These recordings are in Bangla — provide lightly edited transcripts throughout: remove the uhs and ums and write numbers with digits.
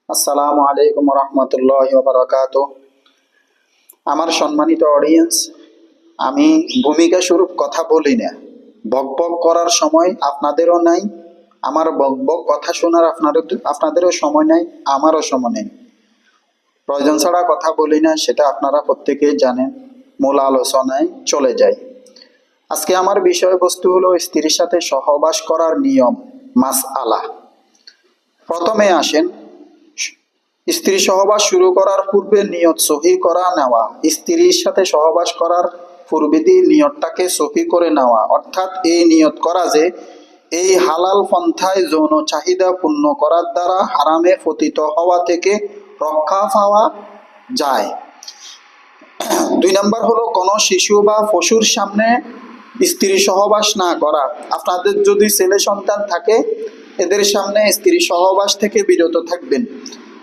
আসসালামু আলাইকুম রহমতুল্লাহি ওয়া বারাকাতুহু। আমার সম্মানিত অডিয়েন্স, আমি ভূমিকা স্বরূপ কথা বলি না। বকবক করার সময় আপনাদেরও নাই, আমার বকবক কথা শোনার আপনাদেরও সময় নাই, আমারও সময় নেই। প্রয়োজন ছাড়া কথা বলি না, সেটা আপনারা প্রত্যেকেই জানেন। মূল আলোচনায় চলে যাই। আজকে আমার বিষয়বস্তু হলো স্ত্রীর সাথে সহবাস করার নিয়ম, মাসআলা। প্রথমে আসেন, স্ত্রী সহবাস শুরু করার পূর্বে নিয়ত সহি করা নেওয়া। স্ত্রীর সাথে সহবাস করার পূর্বে দিয়ে নিয়তটাকে সহি করে নেওয়া, অর্থাৎ এই নিয়ত করা যে এই হালাল পন্থায় যৌন চাহিদা পূর্ণ করার দ্বারা হারামে পতিত হওয়া থেকে রক্ষা পাওয়া যায়। 2 নম্বর হলো কোনো শিশু বা পশুর সামনে স্ত্রী সহবাস না করা। আপনাদের যদি ছেলে সন্তান থাকে, এদের সামনে স্ত্রী সহবাস থেকে বিরত থাকবেন।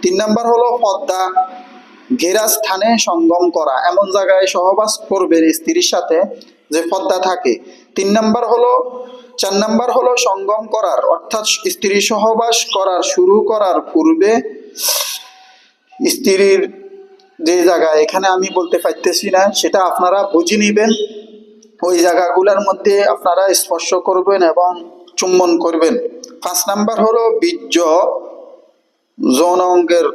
3 নম্বর হলো পর্দা ঘেরা স্থানে সঙ্গম করা, এমন জায়গায় সহবাস করবেন স্ত্রীর সাথে যে পর্দা থাকে। 4 নম্বর হলো সঙ্গম করার, অর্থাৎ স্ত্রী সহবাস শুরু করার পূর্বে স্ত্রীর যে জায়গা, এখানে আমি বলতে পারতেছি না, সেটা আপনারা বুঝে নিবেন। ওই জায়গাগুলোর মধ্যে আপনারা স্পর্শ করবেন এবং চুম্বন করবেন। 5 নম্বর হলো বীর্য, যৌন অঙ্গের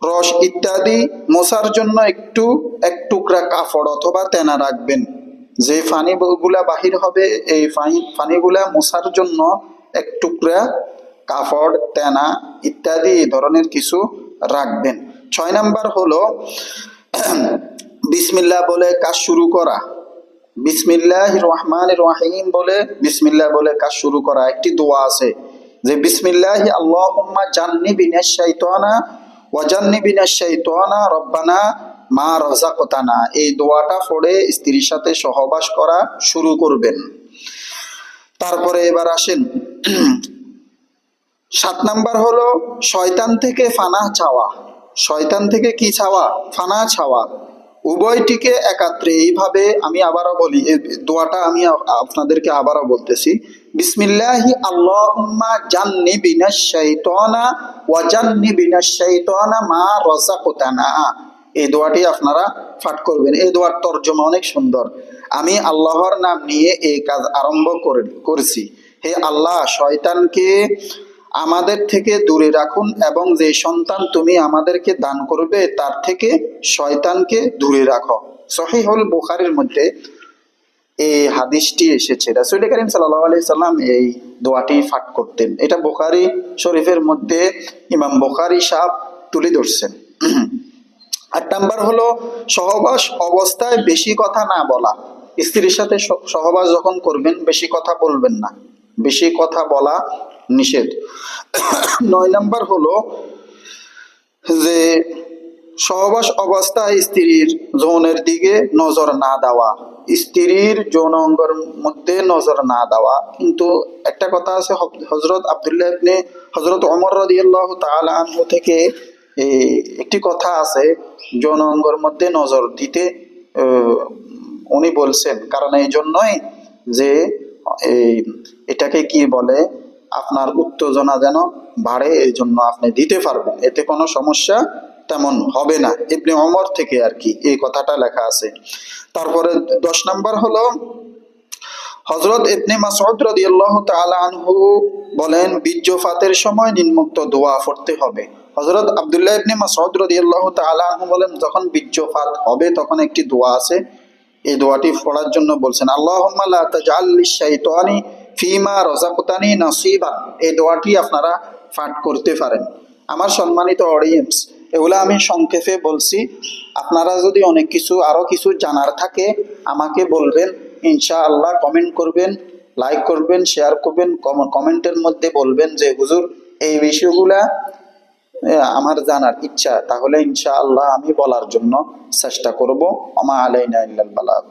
রস ইত্যাদি মোছার জন্য এক টুকরা কাপড় অথবা তেনা রাখবেন। যে পানিগুলা বাহির হবে, এই পানিগুলা মোছার জন্য এক টুকরা কাপড়, তেনা ইত্যাদি এই ধরনের কিছু রাখবেন। 6 নম্বর হলো বিসমিল্লাহ বলে কাজ শুরু করা। বিসমিল্লাহির রহমানির রহিম বলে বিসমিল্লাহ বলে কাজ শুরু করা। একটি দোয়া আছে যে বিসমিল্লাহি আল্লাহুম্মা জান্নিবিনাশ শাইতানা ওয়া জান্নিবিনাশ শাইতানা রব্বানা মা রাযাকতানা। এই দোয়াটা পড়ে স্ত্রীর সাথে সহবাস করা শুরু করবেন। তারপরে এবার আসেন 7 নাম্বার হলো শয়তান থেকে ফানাহ চাওয়া। শয়তান থেকে কি চাওয়া? ফানাহ চাওয়া। উভয়টিকে একাত্রে এইভাবে, আমি আবারও বলি, এই দোয়াটা আমি আপনাদেরকে আবারও বলতেছি। বিসমিল্লাহি আল্লাহুম্মা জান্নিবিনাশ শাইতানা ওয়া জান্নিবিনাশ শাইতানা মা রাযাকতানা। এই দোয়াটি আপনারা পাঠ করবেন। এই দোয়ার তর্জমা অনেক সুন্দর। আমি আল্লাহর নাম নিয়ে এই কাজ আরম্ভ করেছি। হে আল্লাহ, শয়তানকে আমাদের থেকে দূরে রাখুন এবং যে সন্তান তুমি আমাদেরকে দান করবে তার থেকে শয়তানকে দূরে রাখো। সহিহুল বুখারীর মধ্যে এই হাদিসটি এসেছে। রাসূল করিম সাল্লাল্লাহু আলাইহি সাল্লাম এই দোয়াটি পাঠ করতেন। এটা বুখারী শরীফের মধ্যে ইমাম বুখারী সাহেব তুলে ধরছেন। 8 নাম্বার হলো সহবাস অবস্থায় বেশি কথা না বলা। স্ত্রীর সাথে সহবাস যখন করবেন বেশি কথা বলবেন না, বেশি কথা বলা নিষেধ। 9 নাম্বার হলো যে সহবাস অবস্থায় স্ত্রীর যৌনের দিকে নজর না দেওয়া, স্ত্রীর যৌন অঙ্গের মধ্যে নজর না দেওয়া। কিন্তু একটা কথা আছে, হযরত ওমর রাদিয়াল্লাহু তাআলা আনহু থেকে একটি কথা আছে, যৌন অঙ্গের মধ্যে নজর দিতে উনি বলছেন, কারণ এই জন্যই যে এটাকে কি বলে, আপনার উত্তেজনা যেন বাড়ে, এই জন্য আপনি দিতে পারবেন, এতে কোনো সমস্যা তেমন হবে না। ইবনে ওমর থেকে আর কি এই কথাটা লেখা আছে। তারপরে 10 নাম্বার হলো হযরত ইবনে মাসউদ রাদিয়াল্লাহু তাআলা আনহু বলেন, বীর্যপাতের সময় নিম্নোক্ত দোয়া পড়তে হবে। হযরত আব্দুল্লাহ ইবনে মাসউদ রাদিয়াল্লাহু তাআলা আনহু বলেন, যখন বীর্যপাত হবে তখন একটি দোয়া আছে, এই দোয়াটি পড়ার জন্য বলছেন, আল্লাহুম্মা লা তাজআল লিশ-শাইতানি ফিমা রাযাকতানি নাসিবান। এই দোয়াটি আপনারা পাঠ করতে পারেন। আমার সম্মানিত অডিয়েন্স, এগুলো আমি সংক্ষেপে বলছি। আপনারা যদি অনেক কিছু আরো কিছু জানার থাকে আমাকে বলবেন, ইনশাআল্লাহ কমেন্ট করবেন, লাইক করবেন, শেয়ার করবেন। কমেন্টের মধ্যে বলবেন যে হুজুর এই বিষয়গুলা আমার জানার ইচ্ছা, তাহলে ইনশাআল্লাহ আমি বলার জন্য চেষ্টা করব। ওমা আলাইনা ইল্লাল বালাগ।